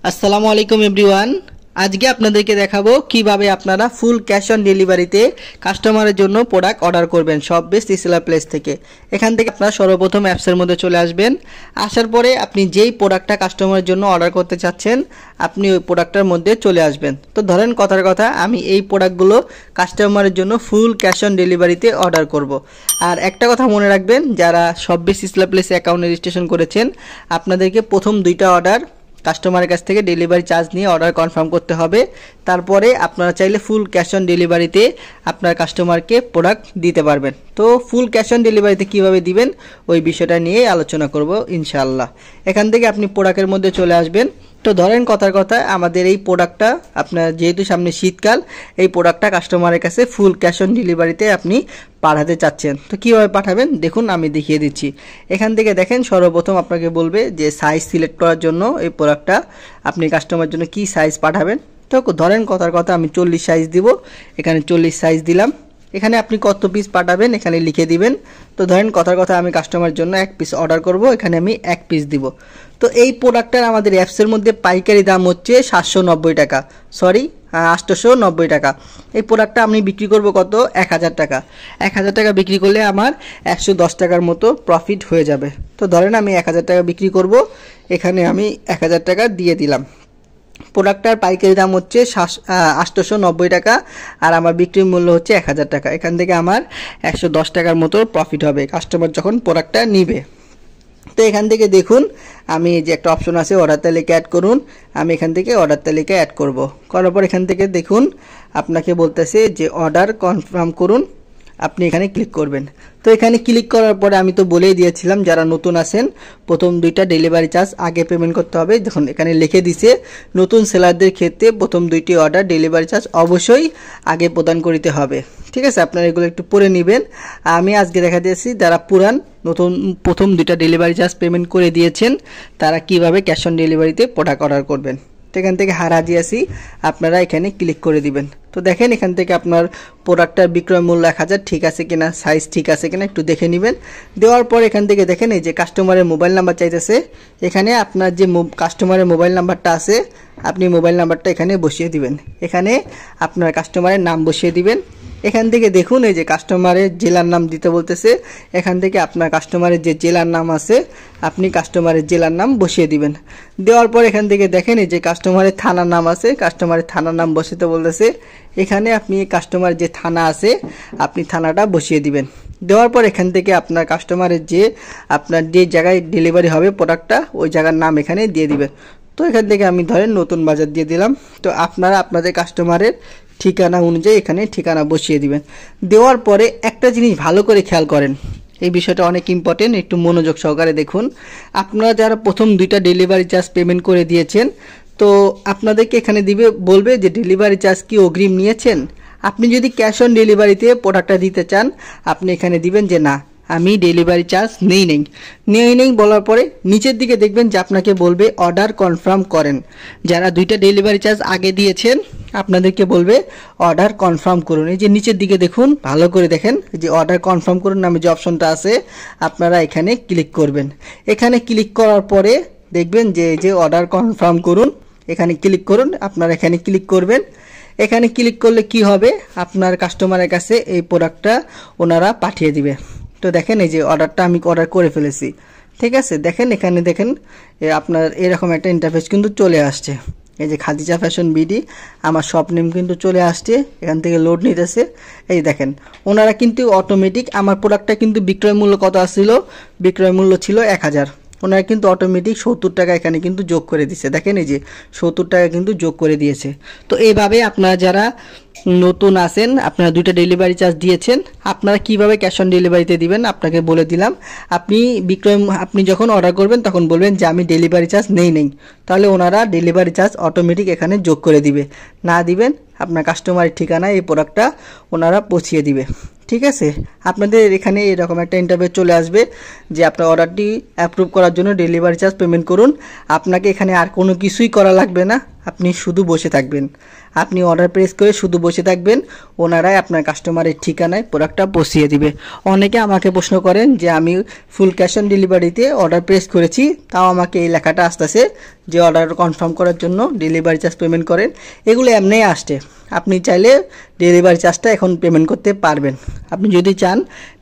আসসালামু আলাইকুম এভরিওয়ান। আজকে আপনাদেরকে দেখাবো কিভাবে আপনারা ফুল ক্যাশ অন ডেলিভারিতে কাস্টমারের জন্য প্রোডাক্ট অর্ডার করবেন সব বেস্ট সেলার প্লেস থেকে। এখান থেকে আপনারা সর্বপ্রথম অ্যাপসের মধ্যে চলে আসবেন। আসার পরে আপনি যেই প্রোডাক্টটা কাস্টমারের জন্য অর্ডার করতে চাচ্ছেন আপনি ওই প্রোডাক্টটার মধ্যে চলে আসবেন। তো ধরেন কথার কথা আমি এই প্রোডাক্টগুলো কাস্টমারের জন্য ফুল ক্যাশ অন ডেলিভারিতে অর্ডার করব। আর একটা কথা মনে রাখবেন, যারা সব বেস্ট সেলার প্লেসে অ্যাকাউন্ট রেজিস্ট্রেশন করেছেন আপনাদেরকে প্রথম দুইটা অর্ডার কাস্টমারের কাছ থেকে ডেলিভারি চার্জ নিয়ে অর্ডার কনফার্ম করতে হবে। তারপরে আপনারা চাইলে ফুল ক্যাশ অন ডেলিভারিতে আপনার কাস্টমারকে প্রোডাক্ট দিতে পারবেন। তো ফুল ক্যাশ অন ডেলিভারিতে কিভাবে দিবেন ওই বিষয়টা নিয়ে আলোচনা করব ইনশাআল্লাহ। এখান থেকে আপনি প্রোডাক্টের মধ্যে চলে আসবেন। তো ধরেন কথার কথা আমাদের এই প্রোডাক্টটা আপনার যেহেতু সামনে শীতকাল, এই প্রোডাক্টটা কাস্টমারের কাছে ফুল ক্যাশ অন ডেলিভারিতে আপনি পাঠাতে চাচ্ছেন। তো কীভাবে পাঠাবেন দেখুন, আমি দেখিয়ে দিচ্ছি। এখান থেকে দেখেন সর্বপ্রথম আপনাকে বলবে যে সাইজ সিলেক্ট করার জন্য এই প্রোডাক্টটা আপনি কাস্টমারের জন্য কি সাইজ পাঠাবেন। তো ধরেন কথার কথা আমি 40 সাইজ দিব, এখানে 40 সাইজ দিলাম। এখানে আপনি কত পিস পাঠাবেন এখানে লিখে দিবেন। তো ধরেন কথার কথা আমি কাস্টমারের জন্য 1 পিস অর্ডার করব, এখানে আমি 1 পিস দিব। তো এই প্রোডাক্টটার আমাদের অ্যাপসের মধ্যে পাইকারি দাম হচ্ছে 790 টাকা, সরি 890 টাকা। এই প্রোডাক্টটা আমি বিক্রি করব কত, 1000 টাকা। 1000 টাকা বিক্রি করলে আমার 110 টাকার মতো প্রফিট হয়ে যাবে। তো ধরেন আমি 1000 টাকা বিক্রি করব, এখানে আমি 1000 টাকা দিয়ে দিলাম। প্রোডাক্টটার পাইকারি দাম হচ্ছে 890 টাকা আর আমার বিক্রির মূল্য হচ্ছে 1000 টাকা। এখান থেকে আমার 110 টাকার মতো প্রফিট হবে কাস্টমার যখন প্রোডাক্টটা নিবে। তো এখান থেকে দেখুন আমি যে একটা অপশন আছে অর্ডার তালিকা অ্যাড করুন, আমি এখান থেকে অর্ডার তালিকা অ্যাড করব। করার পর এখান থেকে দেখুন আপনাকে বলতেছে যে অর্ডার কনফার্ম করুন, আপনি এখানে ক্লিক করবেন। তো এখানে ক্লিক করার পরে আমি তো বলেই দিয়েছিলাম যারা নতুন আছেন প্রথম দুইটা ডেলিভারি চার্জ আগে পেমেন্ট করতে হবে। দেখুন এখানে লিখে দিছে নতুন সেলারদের ক্ষেত্রে প্রথম দুইটি অর্ডার ডেলিভারি চার্জ অবশ্যই আগে প্রদান করতে হবে। ঠিক আছে, আপনারা এগুলো একটু পড়ে নেবেন। আমি আজকে দেখা দিয়েছি যারা পুরান নতুন প্রথম দুইটা ডেলিভারি চার্জ পেমেন্ট করে দিয়েছেন তারা কিভাবে ক্যাশ অন ডেলিভারিতে প্রোডাক্ট অর্ডার করবেন। তো এখান থেকে হারাজি আসি আপনারা এখানে ক্লিক করে দিবেন। তো দেখেন এখান থেকে আপনার প্রোডাক্টটার বিক্রয় মূল্য 1000 ঠিক আছে কিনা, সাইজ ঠিক আছে কিনা একটু দেখে নেবেন। দেওয়ার পর এখান থেকে দেখেন এই যে কাস্টমারের মোবাইল নাম্বার চাইতেছে, এখানে আপনার যে কাস্টমারের মোবাইল নাম্বারটা আছে আপনি মোবাইল নাম্বারটা এখানে বসিয়ে দিবেন। এখানে আপনার কাস্টমারের নাম বসিয়ে দিবেন। এখান থেকে দেখুন এই যে কাস্টমারের জেলার নাম দিতে বলতেছে, এখান থেকে আপনার কাস্টমারের যে জেলার নাম আছে আপনি কাস্টমারের জেলার নাম বসিয়ে দিবেন। দেওয়ার পর এখান থেকে দেখেন এই যে কাস্টমারের থানার নাম আছে, কাস্টমারের থানার নাম বসাতে বলতেছে, এখানে আপনি কাস্টমার যে থানা আছে আপনি থানাটা বসিয়ে দিবেন। দেওয়ার পর এখান থেকে আপনার কাস্টমারের যে আপনার যে জায়গায় ডেলিভারি হবে প্রোডাক্টটা ওই জায়গার নাম এখানে দিয়ে দিবেন। তো এখান থেকে আমি ধরেন নতুন বাজার দিয়ে দিলাম। তো আপনারা আপনাদের কাস্টমারের ঠিকানা অনুযায়ী এখানে ঠিকানা বসিয়ে দিবেন। দেওয়ার পরে একটা জিনিস ভালো করে খেয়াল করেন, এই বিষয়টা অনেক ইম্পর্টেন্ট, একটু মনোযোগ সহকারে দেখুন। আপনারা যারা প্রথম দুইটা ডেলিভারি চার্জ পেমেন্ট করে দিয়েছেন তো আপনাদেরকে এখানে দিবে বলবে যে ডেলিভারি চার্জ কি অগ্রিম নিয়েছেন। আপনি যদি ক্যাশ অন ডেলিভারিতে প্রোডাক্টটা দিতে চান আপনি এখানে দিবেন যে না আমি ডেলিভারি চার্জ নেই বলার পরে নিচের দিকে দেখবেন যে আপনাকে বলবে অর্ডার কনফার্ম করেন। যারা দুইটা ডেলিভারি চার্জ আগে দিয়েছেন আপনাদেরকে বলবে অর্ডার কনফার্ম করুন। এই যে নিচের দিকে দেখুন ভালো করে দেখেন যে অর্ডার কনফার্ম করুন নামে যে অপশনটা আছে আপনারা এখানে ক্লিক করবেন। এখানে ক্লিক করার পরে দেখবেন যে এই যে অর্ডার কনফার্ম করুন এখানে ক্লিক করুন, আপনারা এখানে ক্লিক করবেন। এখানে ক্লিক করলে কি হবে আপনার কাস্টমারের কাছে এই প্রোডাক্টটা ওনারা পাঠিয়ে দিবে। তো দেখেন এই যে অর্ডারটা আমি অর্ডার করে ফেলেছি, ঠিক আছে। দেখেন এখানে দেখেন আপনার এরকম একটা ইন্টারফেস কিন্তু চলে আসছে। এই যে খাদিজা ফ্যাশন বিডি আমার শপ নেম কিন্তু চলে আসছে, এখান থেকে লোড নিতেছে। এই দেখেন ওনারা কিন্তু অটোমেটিক আমার প্রোডাক্টটা কিন্তু বিক্রয় মূল্য কত আসছিল, বিক্রয় মূল্য ছিল 1000, ওনারা কিন্তু অটোমেটিক 70 টাকা এখানে কিন্তু যোগ করে দিয়েছে। দেখেন এই যে 70 টাকা কিন্তু যোগ করে দিয়েছে। তো এইভাবে আপনারা যারা নতুন আছেন আপনারা দুইটা ডেলিভারি চার্জ দিয়েছেন আপনারা কিভাবে ক্যাশ অন ডেলিভারিতে দিবেন আপনাকে বলে দিলাম। আপনি যখন অর্ডার করবেন তখন বলবেন যে আমি ডেলিভারি চার্জ নেই, তাহলে ওনারা ডেলিভারি চার্জ অটোমেটিক এখানে যোগ করে দিবে। না দিবেন আপনার কাস্টমারের ঠিকানায় এই প্রোডাক্টটা ওনারা পৌঁছিয়ে দিবে। ঠিক আছে, আপনাদের এখানে এরকম একটা ইন্টারভিউ চলে আসবে যে আপনার অর্ডারটি অ্যাপ্রুভ করার জন্য ডেলিভারি চার্জ পেমেন্ট করুন। আপনাকে এখানে আর কোনো কিছুই করা লাগবে না, আপনি শুধু বসে থাকবেন। আপনি অর্ডার প্রেস করে শুধু বসে থাকবেন, ওনারাই আপনার কাস্টমারের ঠিকানায় প্রোডাক্টটা পৌঁছিয়ে দিবে। অনেকে আমাকে প্রশ্ন করেন যে আমি ফুল ক্যাশ অন ডেলিভারিতে অর্ডার প্রেস করেছি তাও আমাকে এই লেখাটা আসতেছে যে অর্ডার কনফার্ম করার জন্য ডেলিভারি চার্জ পেমেন্ট করেন, এগুলো এমনিই আসছে। আপনি চাইলে ডেলিভারি চার্জটা এখন পেমেন্ট করতে পারবেন। আপনি যদি চান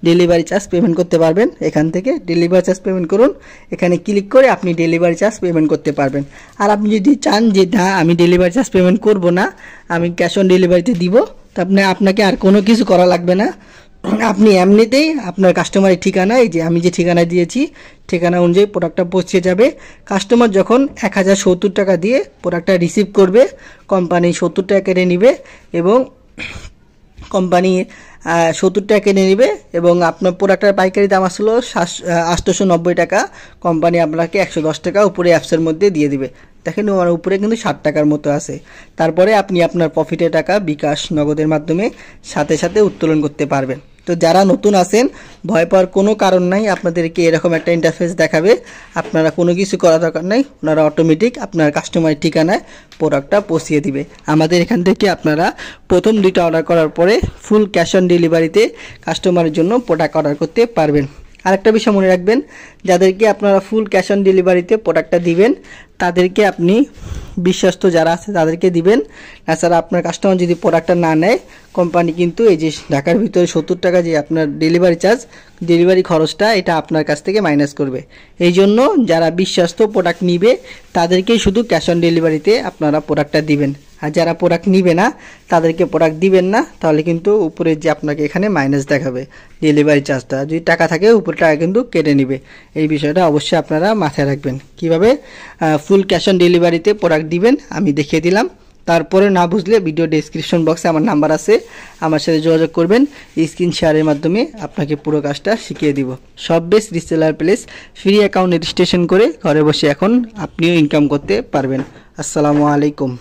ডেলিভারি চার্জ পেমেন্ট করতে পারবেন, এখান থেকে ডেলিভারি চার্জ পেমেন্ট করুন, এখানে ক্লিক করে আপনি ডেলিভারি চার্জ পেমেন্ট করতে পারবেন। আর আপনি যদি চান যে না আমি ডেলিভারি চার্জ পেমেন্ট করব না, আমি ক্যাশ অন ডেলিভারিতে দিব, তো আপনাকে আর কোনো কিছু করা লাগবে না। আপনি এমনিতেই আপনার কাস্টমারের ঠিকানা, এই যে আমি যে ঠিকানা দিয়েছি ঠিকানা অনুযায়ী প্রোডাক্টটা পৌঁছে যাবে। কাস্টমার যখন 1070 টাকা দিয়ে প্রোডাক্টটা রিসিভ করবে, কোম্পানি 70 টাকা কেটে নেবে এবং কোম্পানি 70 টাকা কেটে নেবে এবং আপনার প্রোডাক্টের পাইকারি দাম আসলো 890 টাকা, কোম্পানি আপনাকে 110 টাকা উপরে অ্যাপসের মধ্যে দিয়ে দিবে। দেখেন ওর উপরে কিন্তু 60 টাকার মতো আছে। তারপরে আপনি আপনার প্রফিটের টাকা বিকাশ নগদের মাধ্যমে সাথে সাথে উত্তোলন করতে পারবেন। তো যারা নতুন আছেন ভয় পাওয়ার কোনো কারণ নাই, আপনাদেরকে এরকম একটা ইন্টারফেস দেখাবে, আপনারা কোনো কিছু করা দরকার নাই, ওনারা অটোমেটিক আপনার কাস্টমারের ঠিকানায় প্রোডাক্টটা পৌঁছিয়ে দিবে। আমাদের এখান থেকে আপনারা প্রথম 2টা অর্ডার করার পরে ফুল ক্যাশ অন ডেলিভারিতে কাস্টমারের জন্য প্রোডাক্ট অর্ডার করতে পারবেন। আরেকটা বিষয় মনে রাখবেন, যাদেরকে আপনারা ফুল ক্যাশ অন ডেলিভারিতে প্রোডাক্টটা দিবেন তাদেরকে আপনি বিশ্বস্ত যারা আছে তাদেরকে দিবেন। তাছাড়া আপনার কাস্টমার যদি প্রোডাক্টটা না নেয়, কোম্পানি কিন্তু এই যে ঢাকার ভিতরে 70 টাকা যে আপনার ডেলিভারি চার্জ, ডেলিভারি খরচটা এটা আপনার কাছ থেকে মাইনাস করবে। এই জন্য যারা বিশ্বস্ত প্রোডাক্ট নিবে তাদেরকেই শুধু ক্যাশ অন ডেলিভারিতে আপনারা প্রোডাক্টটা দিবেন। আর যারা প্রোডাক্ট নিবে না তাদেরকে প্রোডাক্ট দিবেন না, তাহলে কিন্তু উপরে যে আপনাকে এখানে মাইনাস দেখাবে ডেলিভারি চার্জটা, যদি টাকা থাকে উপরে টাকা কিন্তু কেটে নেবে। এই বিষয়টা অবশ্যই আপনারা মাথায় রাখবেন। কিভাবে ফুল ক্যাশ অন ডেলিভারিতে প্রোডাক্ট দিবেন আমি দেখিয়ে দিলাম। তারপরে না বুঝলে ভিডিও ডেসক্রিপশন বক্সে আমার নাম্বার আছে, আমার সাথে যোগাযোগ করবেন, স্ক্রিন শেয়ারের মাধ্যমে আপনাকে পুরো কাজটা শিখিয়ে দিব। সব best reseller place, free account registration করে ঘরে বসে এখন আপনিও ইনকাম করতে পারবেন। আসসালামু আলাইকুম।